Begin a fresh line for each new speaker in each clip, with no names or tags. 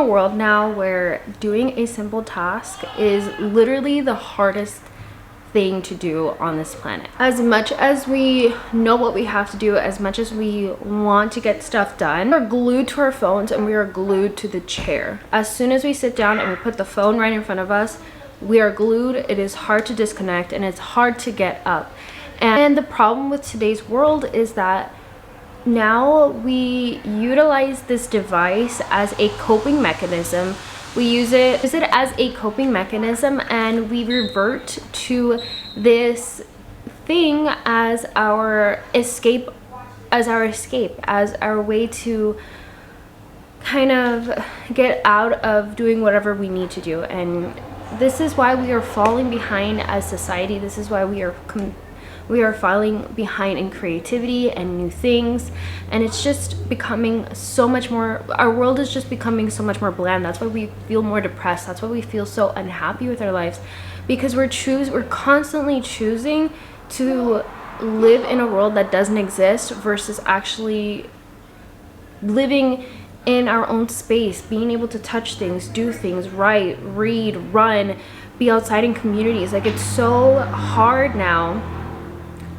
a world now where doing a simple task is literally the hardest thing to do on this planet. As much as we know what we have to do, as much as we want to get stuff done, we're glued to our phones and we are glued to the chair. As soon as we sit down and we put the phone right in front of us, we are glued. It is hard to disconnect and it's hard to get up. And the problem with today's world is that now we utilize this device as a coping mechanism. We use it as a coping mechanism, and we revert to this thing as our escape, as our way to kind of get out of doing whatever we need to do. And this is why we are falling behind as society. This is why we are falling behind in creativity and new things, and it's just becoming so much more, our world is just becoming so much more bland. That's why we feel more depressed. That's why we feel so unhappy with our lives, because we're constantly choosing to live in a world that doesn't exist versus actually living in our own space, being able to touch things, do things, write, read, run, be outside in communities. Like, it's so hard now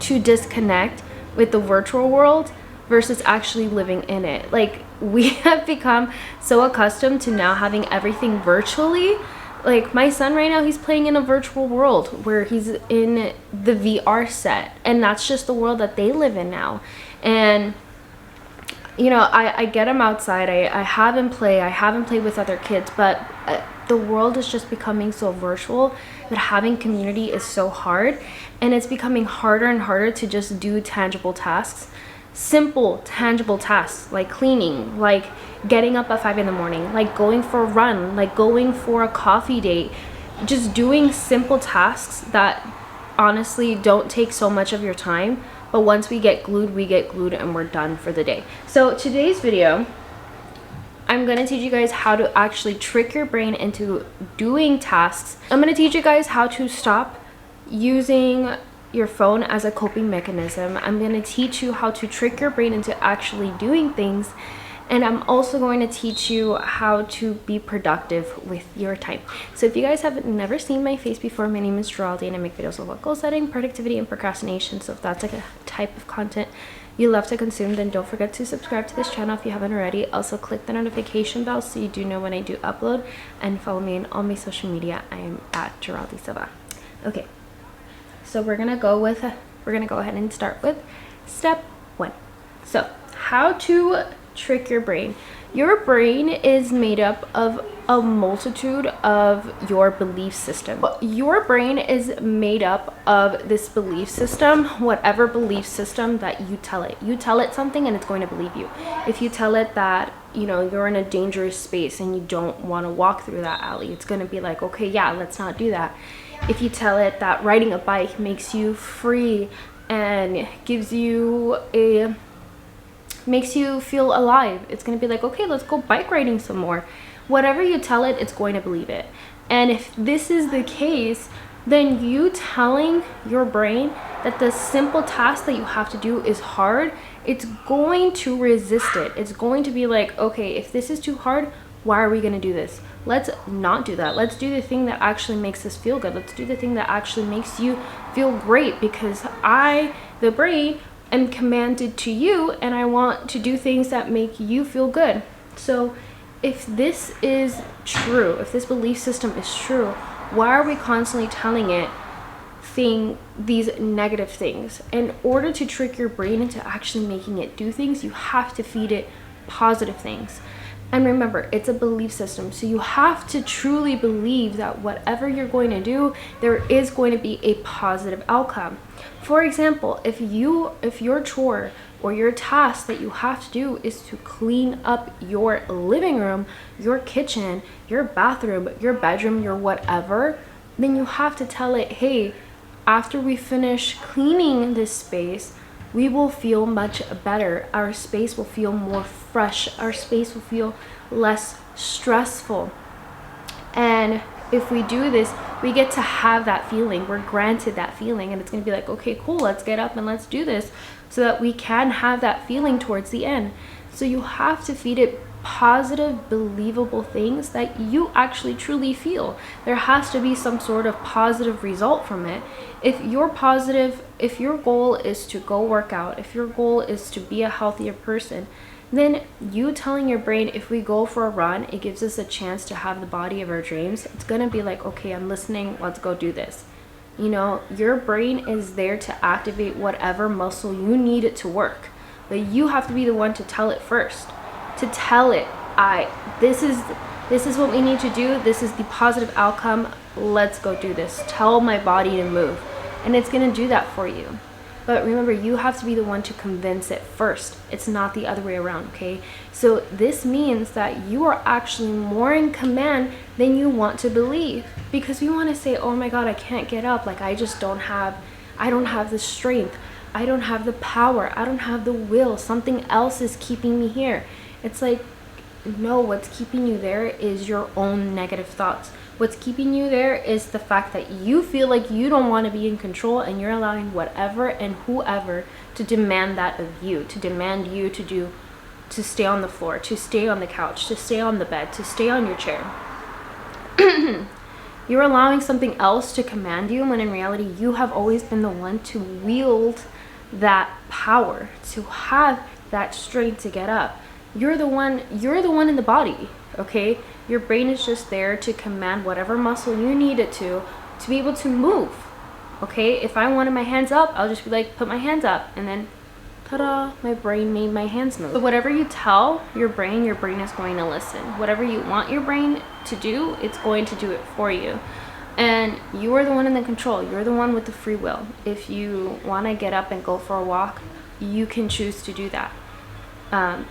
to disconnect with the virtual world versus actually living in it. Like, we have become so accustomed to now having everything virtually. Like, my son right now, he's playing in a virtual world where he's in the VR set, and that's just the world that they live in now. And you know, I get him outside, I have him play with other kids, but the world is just becoming so virtual that having community is so hard, and it's becoming harder and harder to just do tangible tasks, simple tangible tasks like cleaning, like getting up at 5 in the morning, like going for a run, like going for a coffee date, just doing simple tasks that honestly don't take so much of your time. But once we get glued and we're done for the day. So today's video, I'm gonna teach you guys how to actually trick your brain into doing tasks. I'm gonna teach you guys how to stop using your phone as a coping mechanism. I'm gonna teach you how to trick your brain into actually doing things. And I'm also going to teach you how to be productive with your time. So if you guys have never seen my face before, my name is Geraldine, and I make videos about goal setting, productivity, and procrastination. So if that's like a type of content you love to consume, then don't forget to subscribe to this channel if you haven't already. Also click the notification bell so you do know when I do upload, and follow me on all my social media. I am at Geraldine Silva. Okay, so we're gonna go ahead and start with step 1. So how to trick your brain. Your brain is made up of a multitude of your belief system. Your brain is made up of this belief system, whatever belief system that you tell it. You tell it something and it's going to believe you. If you tell it that, you know, you're in a dangerous space and you don't want to walk through that alley, it's going to be like, okay, yeah, let's not do that. If you tell it that riding a bike makes you free and makes you feel alive, it's going to be like, okay, let's go bike riding some more. Whatever you tell it, it's going to believe it. And if this is the case, then you telling your brain that the simple task that you have to do is hard, it's going to resist it. It's going to be like, okay, if this is too hard, why are we going to do this? Let's not do that. Let's do the thing that actually makes us feel good. Let's do the thing that actually makes you feel great, because I, the brain, am commanded to you, and I want to do things that make you feel good. So if this is true, if this belief system is true, why are we constantly telling it these negative things? In order to trick your brain into actually making it do things, you have to feed it positive things. And remember, it's a belief system, so you have to truly believe that whatever you're going to do, there is going to be a positive outcome. For example, if your chore or your task that you have to do is to clean up your living room, your kitchen, your bathroom, your bedroom, your whatever, then you have to tell it, hey, after we finish cleaning this space, we will feel much better. Our space will feel more fresh. Our space will feel less stressful. And if we do this, we get to have that feeling. We're granted that feeling, and it's going to be like, okay, cool, let's get up and let's do this, so that we can have that feeling towards the end. So you have to feed it positive, believable things that you actually truly feel. There has to be some sort of positive result from it. If you're positive, if your goal is to go work out, if your goal is to be a healthier person, then you telling your brain, if we go for a run, it gives us a chance to have the body of our dreams. It's gonna be like, okay, I'm listening, let's go do this. You know, your brain is there to activate whatever muscle you need it to work, but you have to be the one to tell it first, to tell it, this is what we need to do, this is the positive outcome, let's go do this. Tell my body to move, and it's gonna do that for you. But remember, you have to be the one to convince it first. It's not the other way around, okay? So this means that you are actually more in command than you want to believe, because we want to say, oh my God, I can't get up. Like, I don't have the strength. I don't have the power. I don't have the will. Something else is keeping me here. It's like, no, what's keeping you there is your own negative thoughts. What's keeping you there is the fact that you feel like you don't want to be in control, and you're allowing whatever and whoever to demand that of you, to demand you to stay on the floor, to stay on the couch, to stay on the bed, to stay on your chair. You're allowing something else to command you, when in reality you have always been the one to wield that power, to have that strength to get up. You're the one in the body, okay? Your brain is just there to command whatever muscle you need it to be able to move, okay? If I wanted my hands up, I'll just be like, put my hands up, and then ta-da, my brain made my hands move. So whatever you tell your brain is going to listen. Whatever you want your brain to do, it's going to do it for you. And you are the one in the control. You're the one with the free will. If you want to get up and go for a walk, you can choose to do that.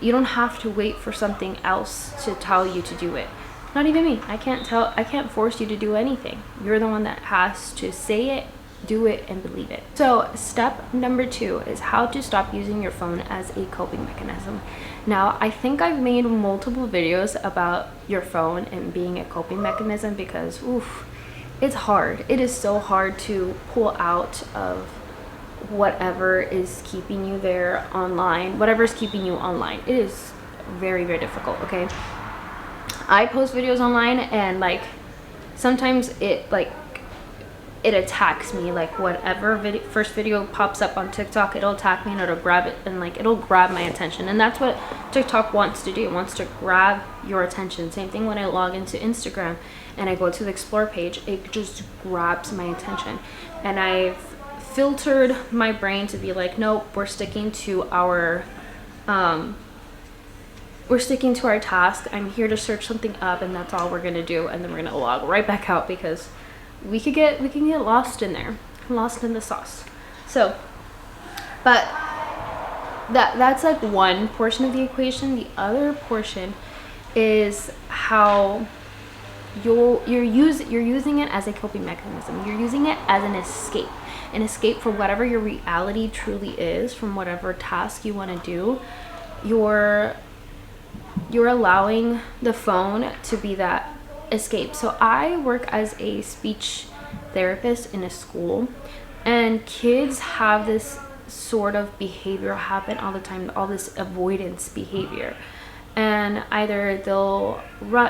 You don't have to wait for something else to tell you to do it. Not even me. I can't force you to do anything. You're the one that has to say it, do it, and believe it. So step number 2 is how to stop using your phone as a coping mechanism. Now, I think I've made multiple videos about your phone and being a coping mechanism, because it's hard. It is so hard to pull out of whatever is keeping you there online, whatever's keeping you online. It is very, very difficult, okay? I post videos online, and like sometimes it attacks me. Like, whatever first video pops up on TikTok, it'll attack me, and it'll grab it, and like it'll grab my attention. And that's what TikTok wants to do. It wants to grab your attention. Same thing when I log into Instagram and I go to the explore page, it just grabs my attention. And I've filtered my brain to be like, nope, we're sticking to our task. I'm here to search something up, and that's all we're gonna do, and then we're gonna log right back out, because we can get lost in there, lost in the sauce. So, but that's like one portion of the equation. The other portion is how you're using it as a coping mechanism. You're using it as an escape from whatever your reality truly is, from whatever task you want to do. You're allowing the phone to be that escape. So I work as a speech therapist in a school, and kids have this sort of behavior happen all the time, all this avoidance behavior. And either they'll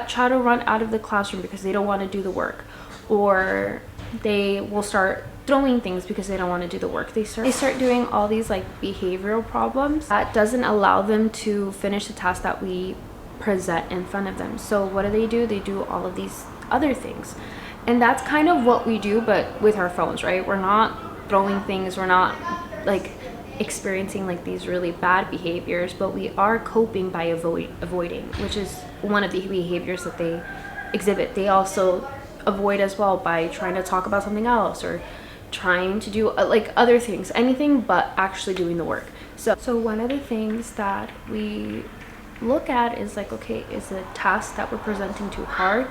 try to run out of the classroom because they don't want to do the work, or they will start throwing things because they don't want to do the work. They start doing all these like behavioral problems that doesn't allow them to finish the task that we present in front of them. So what do? They do all of these other things. And that's kind of what we do, but with our phones, right? We're not throwing things, we're not like experiencing like these really bad behaviors, but we are coping by avoiding, which is one of the behaviors that they exhibit. They also avoid as well by trying to talk about something else, or trying to do like other things, anything but actually doing the work. So one of the things that we look at is like, okay, is the task that we're presenting too hard?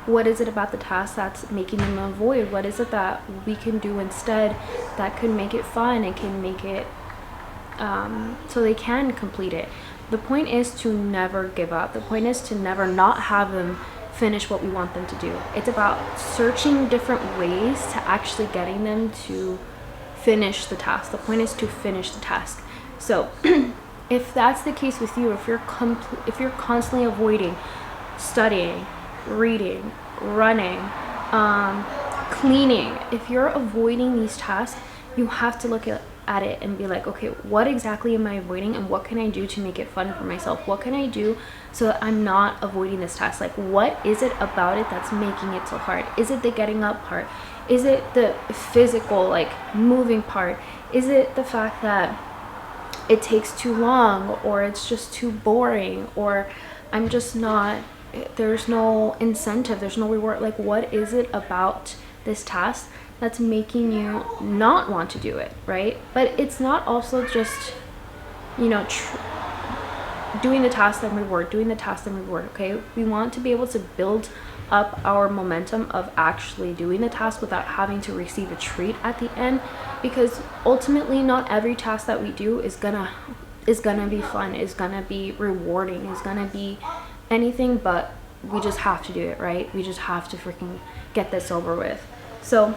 What is it about the task that's making them avoid? What is it that we can do instead that could make it fun and can make it so they can complete it? The point is to never give up. The point is to never not have them finish what we want them to do. It's about searching different ways to actually getting them to finish the task. The point is to finish the task. So If that's the case with you, if you're constantly avoiding studying, reading, running, cleaning, if you're avoiding these tasks, you have to look at it and be like, okay, what exactly am I avoiding, and what can I do to make it fun for myself? What can I do so that I'm not avoiding this task? Like, what is it about it that's making it so hard? Is it the getting up part? Is it the physical, like, moving part? Is it the fact that it takes too long, or it's just too boring, or I'm just not, there's no incentive, there's no reward? Like, what is it about this task that's making you not want to do it, right? But it's not also just, you know, doing the task and reward, okay? We want to be able to build up our momentum of actually doing the task without having to receive a treat at the end, because ultimately not every task that we do is gonna be fun, is gonna be rewarding, is gonna be anything, but we just have to do it, right? We just have to freaking get this over with. So,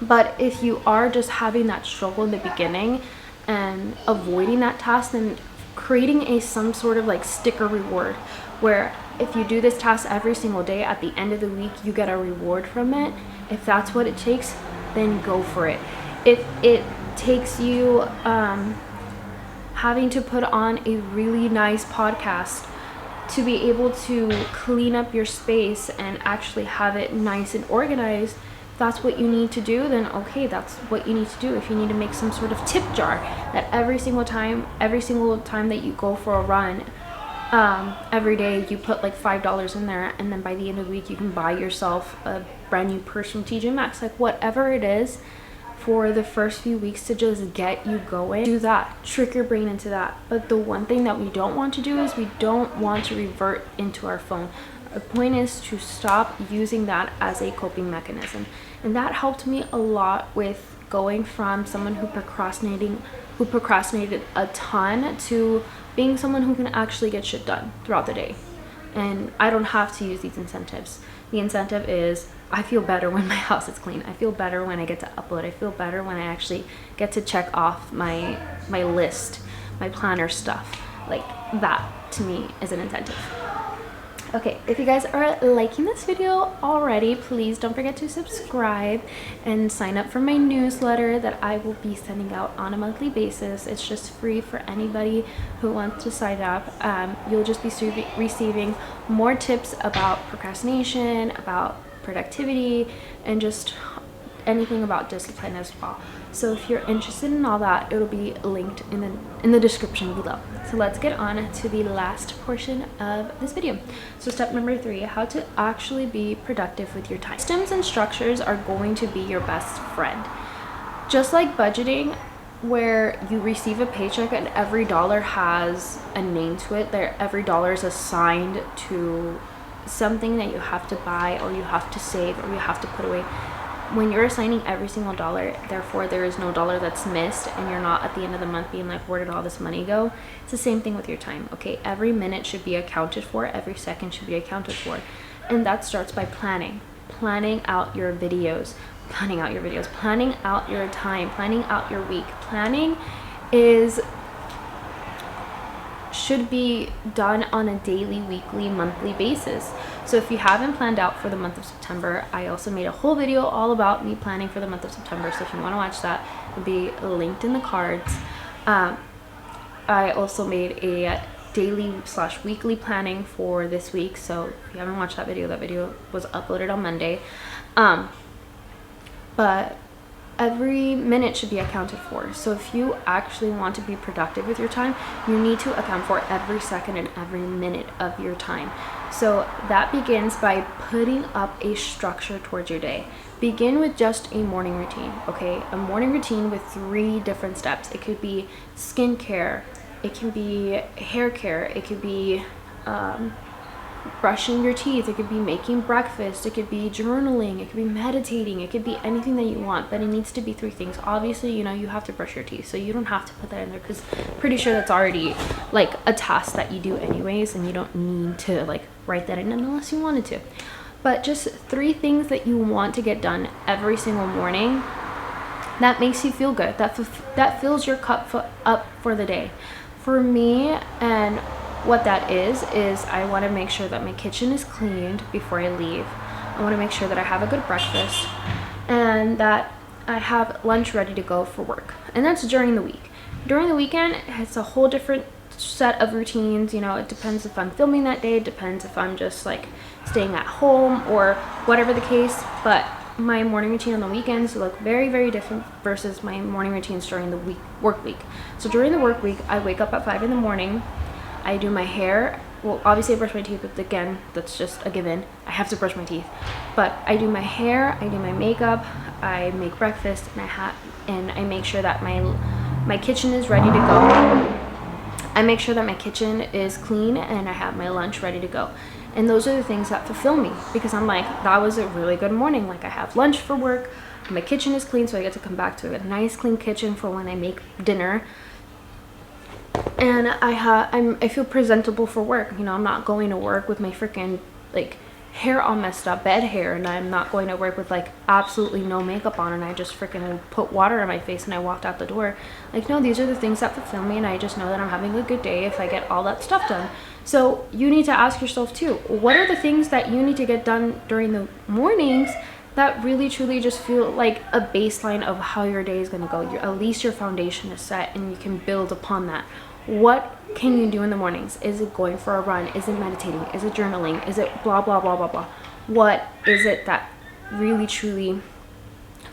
but if you are just having that struggle in the beginning and avoiding that task, then creating some sort of like sticker reward, where if you do this task every single day, at the end of the week you get a reward from it. If that's what it takes, then go for it. If it takes you having to put on a really nice podcast to be able to clean up your space and actually have it nice and organized, that's what you need to do, then okay, that's what you need to do. If you need to make some sort of tip jar that every single time that you go for a run, every day you put like $5 in there, and then by the end of the week you can buy yourself a brand new purse from TJ Maxx, like whatever it is, for the first few weeks to just get you going, do that, trick your brain into that. But the one thing that we don't want to do is we don't want to revert into our phone. The point is to stop using that as a coping mechanism, and that helped me a lot with going from someone who procrastinated a ton to being someone who can actually get shit done throughout the day. And I don't have to use these incentives. The incentive is, I feel better when my house is clean. I feel better when I get to upload. I feel better when I actually get to check off my list, my planner stuff. Like, that to me is an incentive. Okay, if you guys are liking this video already, please don't forget to subscribe and sign up for my newsletter that I will be sending out on a monthly basis. It's just free for anybody who wants to sign up. You'll just be receiving more tips about procrastination, about productivity, and just anything about discipline as well. So if you're interested in all that, it'll be linked in the description below. So let's get on to the last portion of this video. So step number 3, how to actually be productive with your time. Systems and structures are going to be your best friend. Just like budgeting, where you receive a paycheck and every dollar has a name to it, every dollar is assigned to something that you have to buy, or you have to save, or you have to put away. When you're assigning every single dollar, therefore there is no dollar that's missed, and you're not at the end of the month being like, where did all this money go? It's the same thing with your time, okay? Every minute should be accounted for, every second should be accounted for. And that starts by planning out your videos, planning out your time, planning out your week. Planning should be done on a daily, weekly, monthly basis. So if you haven't planned out for the month of September, I also made a whole video all about me planning for the month of September. So if you want to watch that, it'll be linked in the cards. I also made a daily/weekly planning for this week. So if you haven't watched that video was uploaded on Monday. But every minute should be accounted for. So if you actually want to be productive with your time, you need to account for every second and every minute of your time. So that begins by putting up a structure towards your day. Begin with just a morning routine, okay? A morning routine with 3 different steps. It could be skincare, it can be hair care, it could be brushing your teeth, it could be making breakfast, it could be journaling, it could be meditating, it could be anything that you want, but it needs to be 3 things. Obviously, you know, you have to brush your teeth, so you don't have to put that in there, because I'm pretty sure that's already like a task that you do anyways, and you don't need to like write that in unless you wanted to. But just 3 things that you want to get done every single morning that makes you feel good, that fills your cup up for the day. For me, and what that is I want to make sure that my kitchen is cleaned before I leave. I want to make sure that I have a good breakfast and that I have lunch ready to go for work. And that's during the week. During the weekend, it's a whole different set of routines. You know, it depends if I'm filming that day, it depends if I'm just like staying at home or whatever the case. But my morning routine on the weekends look very, very different versus my morning routines during the work week. So during the work week, I wake up at 5 in the morning. I do my hair. Well, obviously I brush my teeth, but again, that's just a given. I have to brush my teeth. But I do my hair, I do my makeup, I make breakfast, and I make sure that my kitchen is ready to go. I make sure that my kitchen is clean and I have my lunch ready to go. And those are the things that fulfill me, because I'm like, that was a really good morning. Like, I have lunch for work, my kitchen is clean, so I get to come back to a nice clean kitchen for when I make dinner. And I feel presentable for work. You know, I'm not going to work with my freaking like hair all messed up, bed hair, and I'm not going to work with like absolutely no makeup on and I just freaking put water on my face and I walked out the door. Like, no, these are the things that fulfill me, and I just know that I'm having a good day if I get all that stuff done. So you need to ask yourself too, what are the things that you need to get done during the mornings that really truly just feel like a baseline of how your day is going to go? At least your foundation is set and you can build upon that. What can you do in the mornings? Is it going for a run? Is it meditating? Is it journaling? Is it blah, blah, blah, blah, blah? What is it that really truly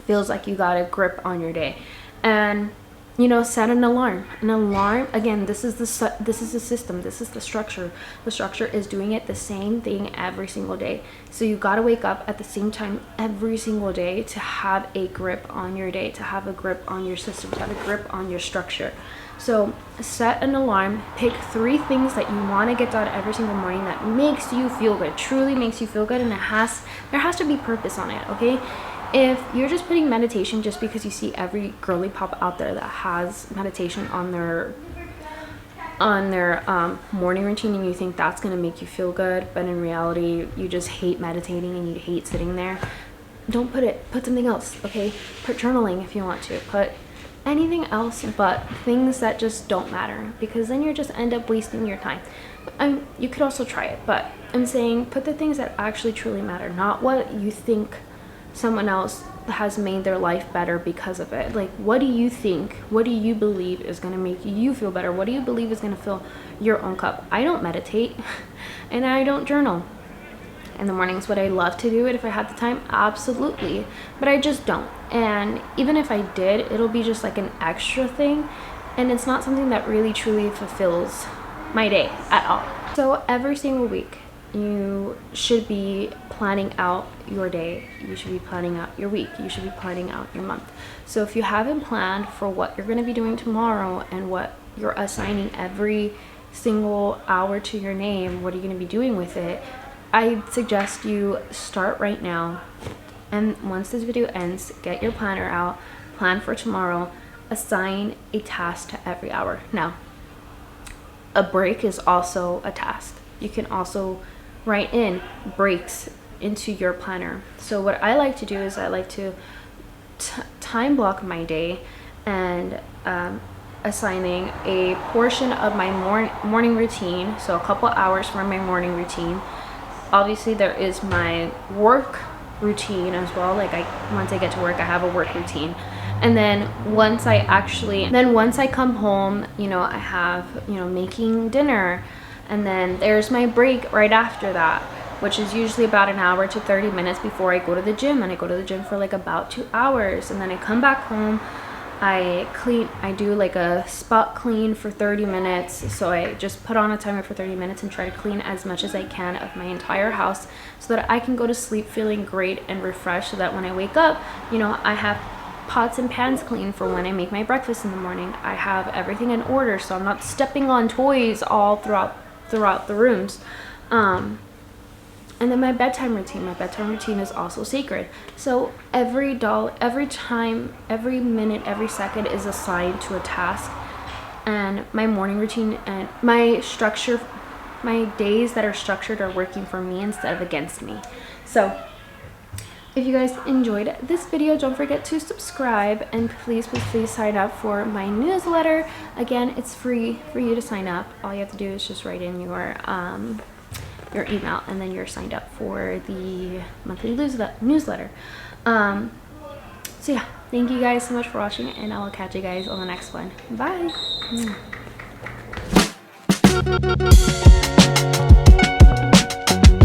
feels like you got a grip on your day? And, you know, set an alarm. An alarm, again, this is the system. This is the structure. The structure is doing it the same thing every single day. So you got to wake up at the same time every single day to have a grip on your day, to have a grip on your system, to have a grip on your structure. So set an alarm, pick 3 things that you want to get done every single morning that makes you feel good, truly makes you feel good, and there has to be purpose on it, okay? If you're just putting meditation just because you see every girly pop out there that has meditation on their morning routine and you think that's going to make you feel good, but in reality you just hate meditating and you hate sitting there, don't put something else, okay? Put journaling if you want to, put anything else but things that just don't matter, because then you just end up wasting your time. You could also try it, but I'm saying put the things that actually truly matter, not what you think someone else has made their life better because of it. Like, what do you think, what do you believe is going to make you feel better? What do you believe is going to fill your own cup? I don't meditate and I don't journal in the mornings. Would I love to do it if I had the time? Absolutely, but I just don't. And even if I did, it'll be just like an extra thing, and it's not something that really truly fulfills my day at all. So every single week you should be planning out your day, you should be planning out your week, you should be planning out your month. So if you haven't planned for what you're going to be doing tomorrow and what you're assigning every single hour to your name, what are you going to be doing with it, I suggest you start right now, and once this video ends, get your planner out, plan for tomorrow, assign a task to every hour. Now, a break is also a task. You can also write in breaks into your planner. So what I like to do is I like to time block my day and assigning a portion of my morning routine, so a couple hours for my morning routine. Obviously there is my work routine as well. Like, once I get to work, I have a work routine, and then once I come home, you know, I have, you know, making dinner, and then there's my break right after that, which is usually about an hour to 30 minutes before I go to the gym, and I go to the gym for like about 2 hours, and then I come back home, I do like a spot clean for 30 minutes. So I just put on a timer for 30 minutes and try to clean as much as I can of my entire house so that I can go to sleep feeling great and refreshed, so that when I wake up, you know, I have pots and pans clean for when I make my breakfast in the morning. I have everything in order, so I'm not stepping on toys all throughout the rooms. And then my bedtime routine is also sacred. So every time, every minute, every second is assigned to a task. And my morning routine and my structure, my days that are structured are working for me instead of against me. So If you guys enjoyed this video, don't forget to subscribe, and please sign up for my newsletter. Again, it's free for you to sign up. All you have to do is just write in your email, and then you're signed up for the monthly newsletter. So yeah, thank you guys so much for watching, and I will catch you guys on the next one. Bye.